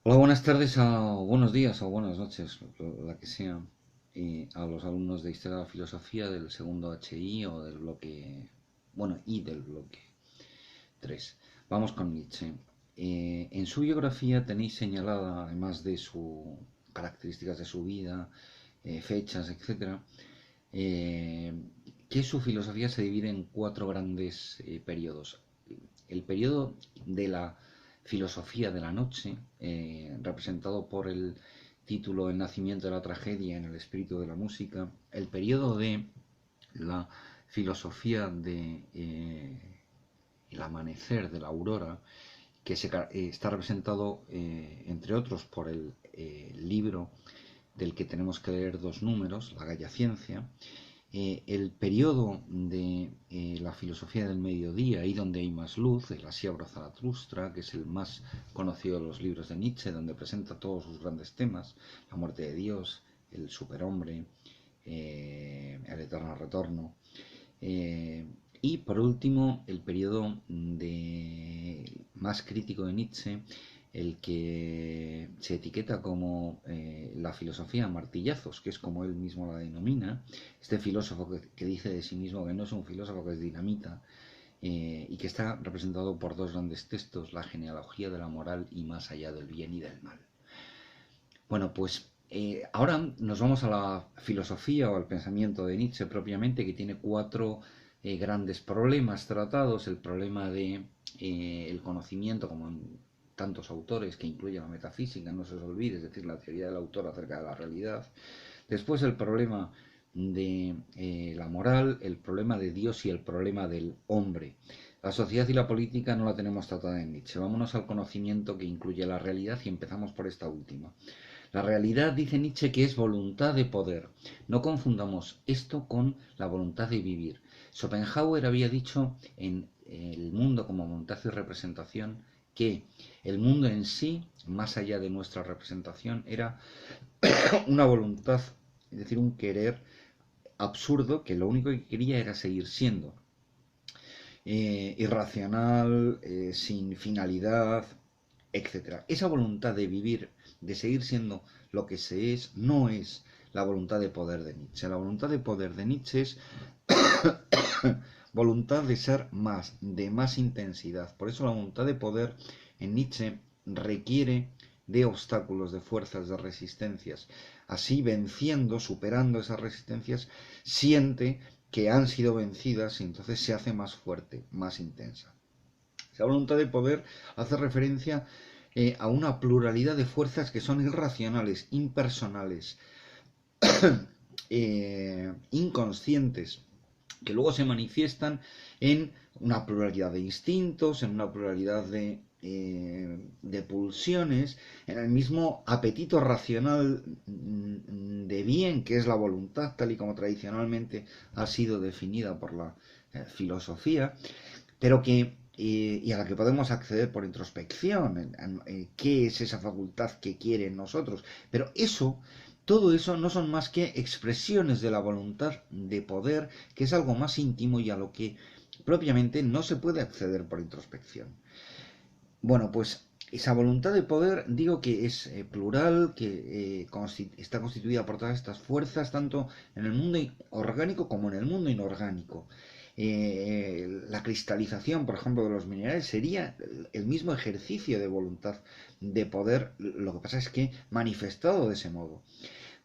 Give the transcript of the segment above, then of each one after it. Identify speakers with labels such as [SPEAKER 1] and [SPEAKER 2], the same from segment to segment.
[SPEAKER 1] Hola, buenas tardes o buenos días o buenas noches, la que sea, a los alumnos de Historia de la Filosofía del segundo HI o del bloque, bueno, y del bloque 3. Vamos con Nietzsche. En su biografía tenéis señalada, además de sus características de su vida, fechas, etcétera, eh, que su filosofía se divide en cuatro grandes periodos. El periodo de la filosofía de la noche, representado por el título El nacimiento de la tragedia en el espíritu de la música, el periodo de la filosofía de el amanecer de la aurora, que está representado, entre otros, por el libro del que tenemos que leer dos números, La Gaya Ciencia, el periodo de la filosofía del mediodía, ahí donde hay más luz, el Asiabro Zaratustra, que es el más conocido de los libros de Nietzsche, donde presenta todos sus grandes temas, la muerte de Dios, el superhombre, el eterno retorno. Y por último, el periodo más crítico de Nietzsche, el que se etiqueta como la filosofía martillazos, que es como él mismo la denomina, este filósofo que dice de sí mismo que no es un filósofo, que es dinamita, y que está representado por dos grandes textos, La genealogía de la moral y Más allá del bien y del mal. Bueno, pues ahora nos vamos a la filosofía o al pensamiento de Nietzsche propiamente, que tiene cuatro grandes problemas tratados. El problema de el conocimiento, como en tantos autores, que incluye la metafísica, no se os olvide, es decir, la teoría del autor acerca de la realidad. Después el problema de la moral, el problema de Dios y el problema del hombre. La sociedad y la política no la tenemos tratada en Nietzsche. Vámonos al conocimiento, que incluye la realidad, y empezamos por esta última. La realidad, dice Nietzsche, que es voluntad de poder. No confundamos esto con la voluntad de vivir. Schopenhauer había dicho en El mundo como voluntad y representación que el mundo en sí, más allá de nuestra representación, era una voluntad, es decir, un querer absurdo que lo único que quería era seguir siendo irracional, sin finalidad, etcétera. Esa voluntad de vivir, de seguir siendo lo que se es, no es la voluntad de poder de Nietzsche. La voluntad de poder de Nietzsche es voluntad de ser más, de más intensidad. Por eso la voluntad de poder en Nietzsche requiere de obstáculos, de fuerzas, de resistencias. Así, venciendo, superando esas resistencias, siente que han sido vencidas y entonces se hace más fuerte, más intensa. Esa voluntad de poder hace referencia a una pluralidad de fuerzas que son irracionales, impersonales, inconscientes, que luego se manifiestan en una pluralidad de instintos, en una pluralidad de pulsiones, en el mismo apetito racional de bien, que es la voluntad, tal y como tradicionalmente ha sido definida por la filosofía, pero que y a la que podemos acceder por introspección, qué es esa facultad que quiere en nosotros. Pero eso, todo eso no son más que expresiones de la voluntad de poder, que es algo más íntimo y a lo que propiamente no se puede acceder por introspección. Bueno, pues esa voluntad de poder, digo que es plural, que está constituida por todas estas fuerzas, tanto en el mundo orgánico como en el mundo inorgánico. La cristalización, por ejemplo, de los minerales sería el mismo ejercicio de voluntad de poder, lo que pasa es que manifestado de ese modo.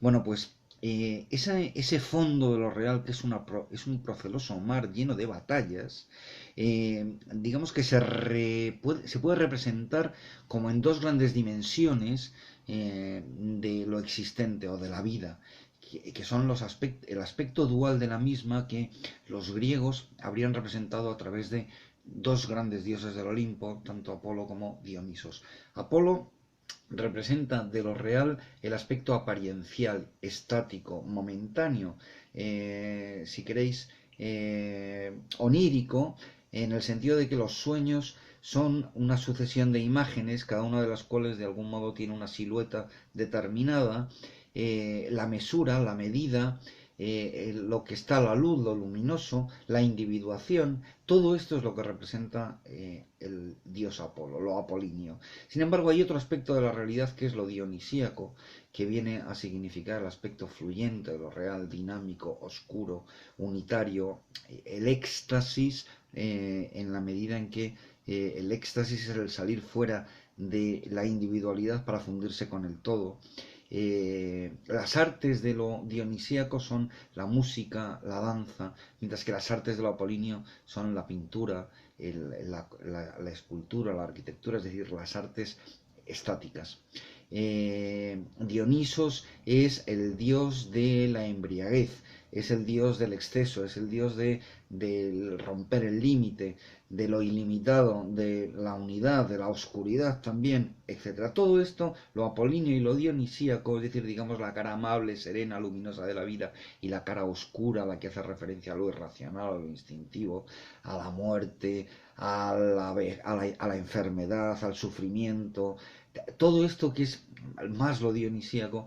[SPEAKER 1] Bueno, pues ese fondo de lo real, que es un proceloso mar lleno de batallas, digamos que se puede representar como en dos grandes dimensiones de lo existente o de la vida, que son el aspecto dual de la misma, que los griegos habrían representado a través de dos grandes dioses del Olimpo, tanto Apolo como Dionisos. Apolo representa de lo real el aspecto apariencial, estático, momentáneo, si queréis, onírico, en el sentido de que los sueños son una sucesión de imágenes, cada una de las cuales de algún modo tiene una silueta determinada, la mesura, la medida, lo que está a la luz, lo luminoso, la individuación, todo esto es lo que representa el dios Apolo, lo apolíneo. Sin embargo, hay otro aspecto de la realidad que es lo dionisíaco, que viene a significar el aspecto fluyente de lo real, dinámico, oscuro, unitario, el éxtasis, en la medida en que el éxtasis es el salir fuera de la individualidad para fundirse con el todo. Las artes de lo dionisíaco son la música, la danza, mientras que las artes de lo apolíneo son la pintura, la escultura, la arquitectura, es decir, las artes estáticas. Dionisos es el dios de la embriaguez, es el dios del exceso, es el dios del romper el límite, de lo ilimitado, de la unidad, de la oscuridad también, etc. Todo esto, lo apolíneo y lo dionisíaco, es decir, digamos la cara amable, serena, luminosa de la vida, y la cara oscura, la que hace referencia a lo irracional, a lo instintivo, a la muerte, a la enfermedad, al sufrimiento. Todo esto que es más lo dionisíaco,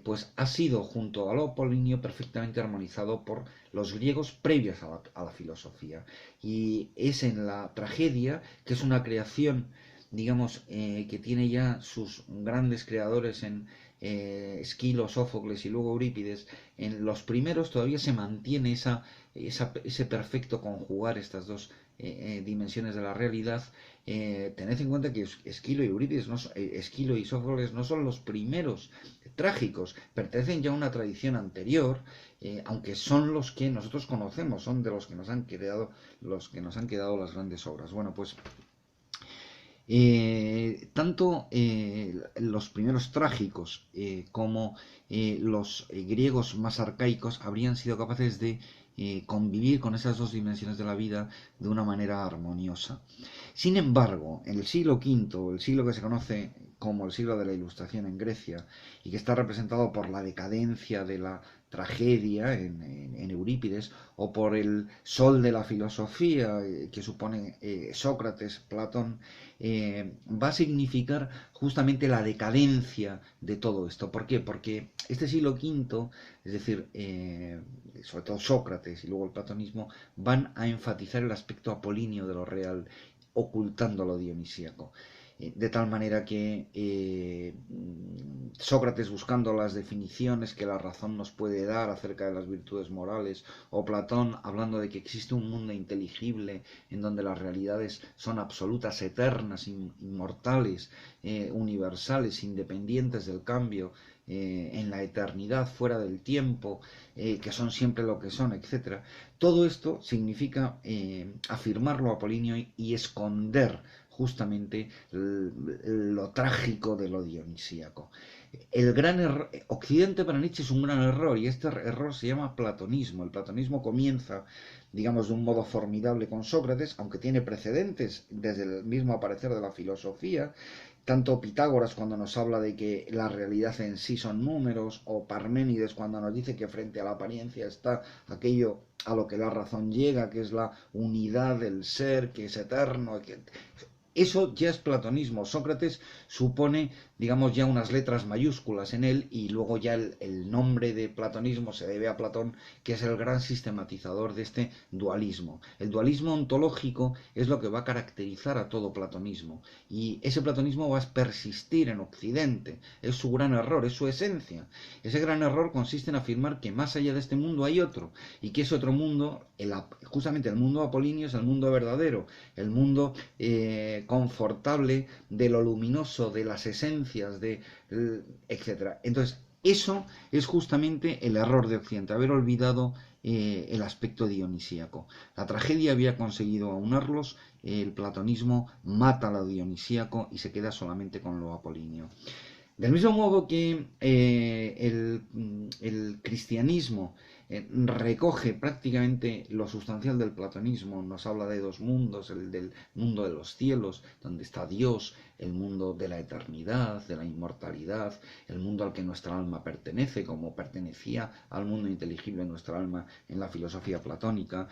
[SPEAKER 1] pues ha sido junto a lo apolíneo perfectamente armonizado por los griegos previos a la filosofía. Y es en la tragedia, que es una creación, digamos, que tiene ya sus grandes creadores en Esquilo, Sófocles y luego Eurípides. En los primeros todavía se mantiene ese perfecto conjugar estas dos dimensiones de la realidad. Tened en cuenta que Esquilo y Eurípides, Esquilo y Sófocles no son los primeros trágicos, pertenecen ya a una tradición anterior, aunque son los que nosotros conocemos, son de los que nos han quedado las grandes obras. Bueno, pues tanto los primeros trágicos como los griegos más arcaicos habrían sido capaces de convivir con esas dos dimensiones de la vida de una manera armoniosa. Sin embargo, en el siglo V, el siglo que se conoce como el siglo de la Ilustración en Grecia, y que está representado por la decadencia de la tragedia en Eurípides, o por el sol de la filosofía que supone Sócrates, Platón, va a significar justamente la decadencia de todo esto. ¿Por qué? Porque este siglo V, es decir, sobre todo Sócrates y luego el platonismo, van a enfatizar el aspecto apolíneo de lo real, ocultando lo dionisíaco. De tal manera que Sócrates, buscando las definiciones que la razón nos puede dar acerca de las virtudes morales, o Platón hablando de que existe un mundo inteligible en donde las realidades son absolutas, eternas, inmortales, universales, independientes del cambio, en la eternidad, fuera del tiempo, que son siempre lo que son, etc. Todo esto significa afirmar lo apolíneo y esconder justamente lo trágico de lo dionisíaco. El gran Occidente para Nietzsche es un gran error, y este error se llama platonismo. El platonismo comienza, digamos, de un modo formidable con Sócrates, aunque tiene precedentes desde el mismo aparecer de la filosofía. Tanto Pitágoras, cuando nos habla de que la realidad en sí son números, o Parménides, cuando nos dice que frente a la apariencia está aquello a lo que la razón llega, que es la unidad del ser, que es eterno, eso ya es platonismo. Sócrates supone, digamos, ya unas letras mayúsculas en él, y luego ya el nombre de platonismo se debe a Platón, que es el gran sistematizador de este dualismo. El dualismo ontológico es lo que va a caracterizar a todo platonismo, y ese platonismo va a persistir en Occidente. Es su gran error, es su esencia. Ese gran error consiste en afirmar que más allá de este mundo hay otro, y que ese otro mundo, justamente el mundo apolíneo, es el mundo verdadero, el mundo confortable de lo luminoso, de las esencias, etc. Entonces, eso es justamente el error de Occidente, haber olvidado el aspecto dionisíaco. La tragedia había conseguido aunarlos, el platonismo mata lo dionisíaco y se queda solamente con lo apolíneo. Del mismo modo que el cristianismo recoge prácticamente lo sustancial del platonismo, nos habla de dos mundos, el del mundo de los cielos, donde está Dios, el mundo de la eternidad, de la inmortalidad, el mundo al que nuestra alma pertenece, como pertenecía al mundo inteligible nuestra alma en la filosofía platónica,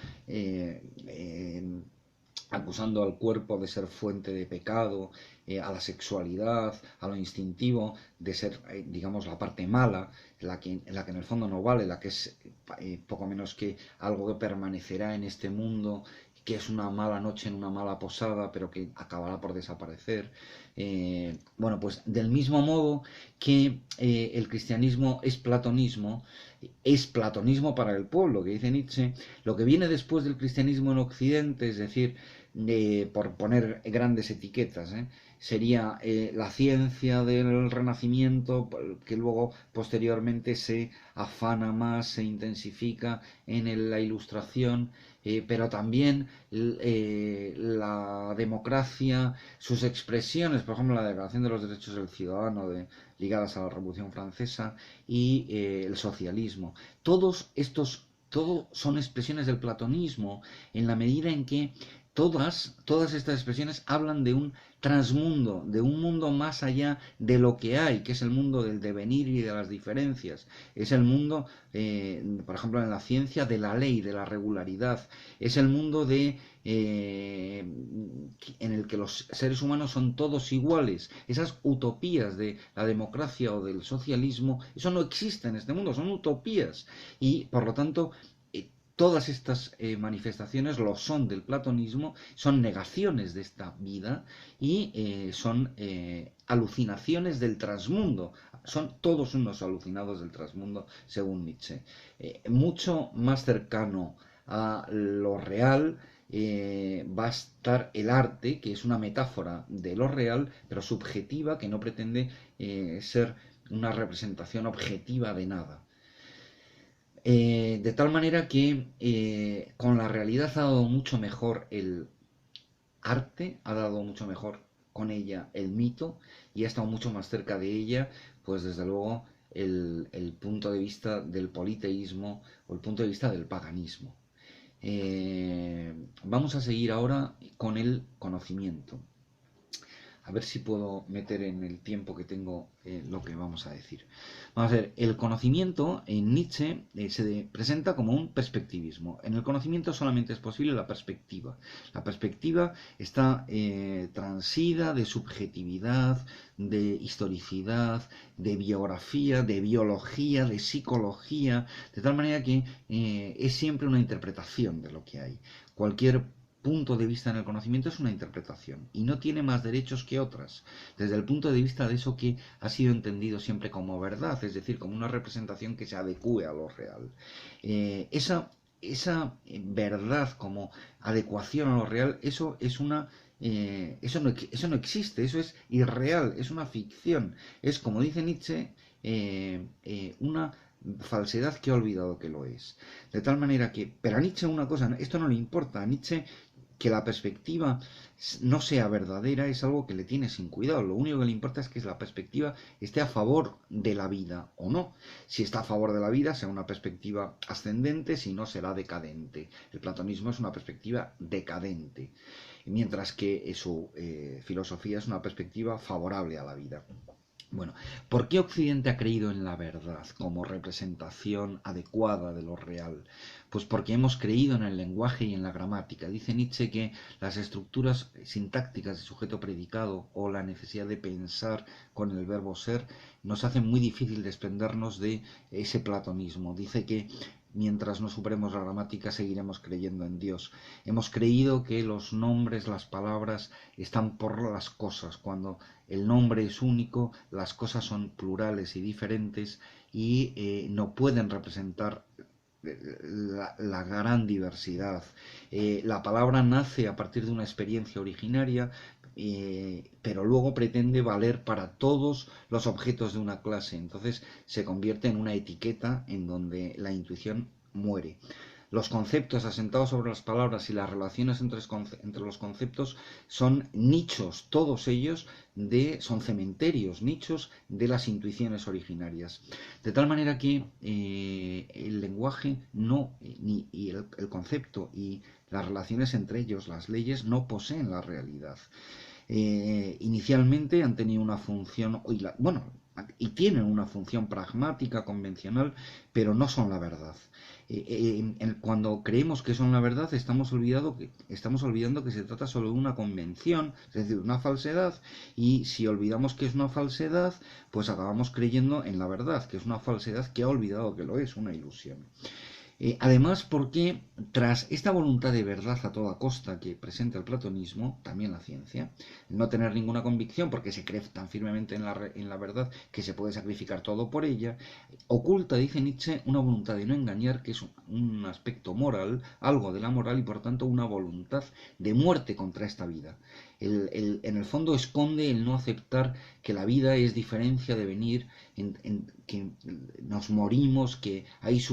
[SPEAKER 1] acusando al cuerpo de ser fuente de pecado, a la sexualidad, a lo instintivo, de ser, digamos, la parte mala, la que en el fondo no vale, la que es poco menos que algo que permanecerá en este mundo, que es una mala noche en una mala posada, pero que acabará por desaparecer. Bueno, pues del mismo modo que el cristianismo es platonismo para el pueblo, que dice Nietzsche, lo que viene después del cristianismo en Occidente, es decir, por poner grandes etiquetas, sería la ciencia del Renacimiento, que luego posteriormente se afana más, se intensifica en la Ilustración, pero también la democracia, sus expresiones, por ejemplo, la Declaración de los Derechos del Ciudadano ligadas a la Revolución Francesa y el socialismo. Todos son expresiones del platonismo en la medida en que todas estas expresiones hablan de un transmundo, de un mundo más allá de lo que hay, que es el mundo del devenir y de las diferencias. Es el mundo, por ejemplo, en la ciencia, de la ley, de la regularidad. Es el mundo en el que los seres humanos son todos iguales. Esas utopías de la democracia o del socialismo, eso no existe en este mundo, son utopías. Y, por lo tanto, todas estas manifestaciones lo son del platonismo, son negaciones de esta vida y son alucinaciones del transmundo. Son todos unos alucinados del transmundo, según Nietzsche. Mucho más cercano a lo real va a estar el arte, que es una metáfora de lo real, pero subjetiva, que no pretende ser una representación objetiva de nada. De tal manera que con la realidad ha dado mucho mejor el arte, ha dado mucho mejor con ella el mito y ha estado mucho más cerca de ella, pues desde luego el punto de vista del politeísmo o el punto de vista del paganismo. Vamos a seguir ahora con el conocimiento. A ver si puedo meter en el tiempo que tengo lo que vamos a decir. Vamos a ver, el conocimiento en Nietzsche se presenta como un perspectivismo. En el conocimiento solamente es posible la perspectiva. La perspectiva está transida de subjetividad, de historicidad, de biografía, de biología, de psicología, de tal manera que es siempre una interpretación de lo que hay. Cualquier punto de vista en el conocimiento es una interpretación y no tiene más derechos que otras, desde el punto de vista de eso que ha sido entendido siempre como verdad, es decir, como una representación que se adecue a lo real. Esa verdad como adecuación a lo real, eso no existe, eso es irreal, es una ficción, es, como dice Nietzsche, una falsedad que ha olvidado que lo es. De tal manera que, pero a Nietzsche una cosa, esto no le importa, a Nietzsche que la perspectiva no sea verdadera es algo que le tiene sin cuidado. Lo único que le importa es que la perspectiva esté a favor de la vida o no. Si está a favor de la vida, será una perspectiva ascendente, si no, será decadente. El platonismo es una perspectiva decadente, mientras que su filosofía es una perspectiva favorable a la vida. Bueno, ¿por qué Occidente ha creído en la verdad como representación adecuada de lo real? Pues porque hemos creído en el lenguaje y en la gramática. Dice Nietzsche que las estructuras sintácticas de sujeto-predicado o la necesidad de pensar con el verbo ser nos hacen muy difícil desprendernos de ese platonismo. Dice que mientras no superemos la gramática seguiremos creyendo en Dios. Hemos creído que los nombres, las palabras están por las cosas. Cuando el nombre es único, las cosas son plurales y diferentes y no pueden representar la gran diversidad. La palabra nace a partir de una experiencia originaria, pero luego pretende valer para todos los objetos de una clase. Entonces se convierte en una etiqueta en donde la intuición muere. Los conceptos asentados sobre las palabras y las relaciones entre los conceptos son nichos, todos ellos son cementerios, nichos de las intuiciones originarias. De tal manera que el lenguaje y el concepto y las relaciones entre ellos, las leyes, no poseen la realidad. Inicialmente han tenido una función, bueno, y tienen una función pragmática, convencional, pero no son la verdad. Cuando creemos que son la verdad, estamos olvidando que se trata solo de una convención, es decir, una falsedad, y si olvidamos que es una falsedad, pues acabamos creyendo en la verdad, que es una falsedad que ha olvidado que lo es, una ilusión. Además, porque tras esta voluntad de verdad a toda costa que presenta el platonismo, también la ciencia, no tener ninguna convicción porque se cree tan firmemente en la verdad que se puede sacrificar todo por ella, oculta, dice Nietzsche, una voluntad de no engañar, que es un aspecto moral, algo de la moral y por tanto una voluntad de muerte contra esta vida. En el fondo esconde el no aceptar que la vida es diferencia de venir, que nos morimos, que hay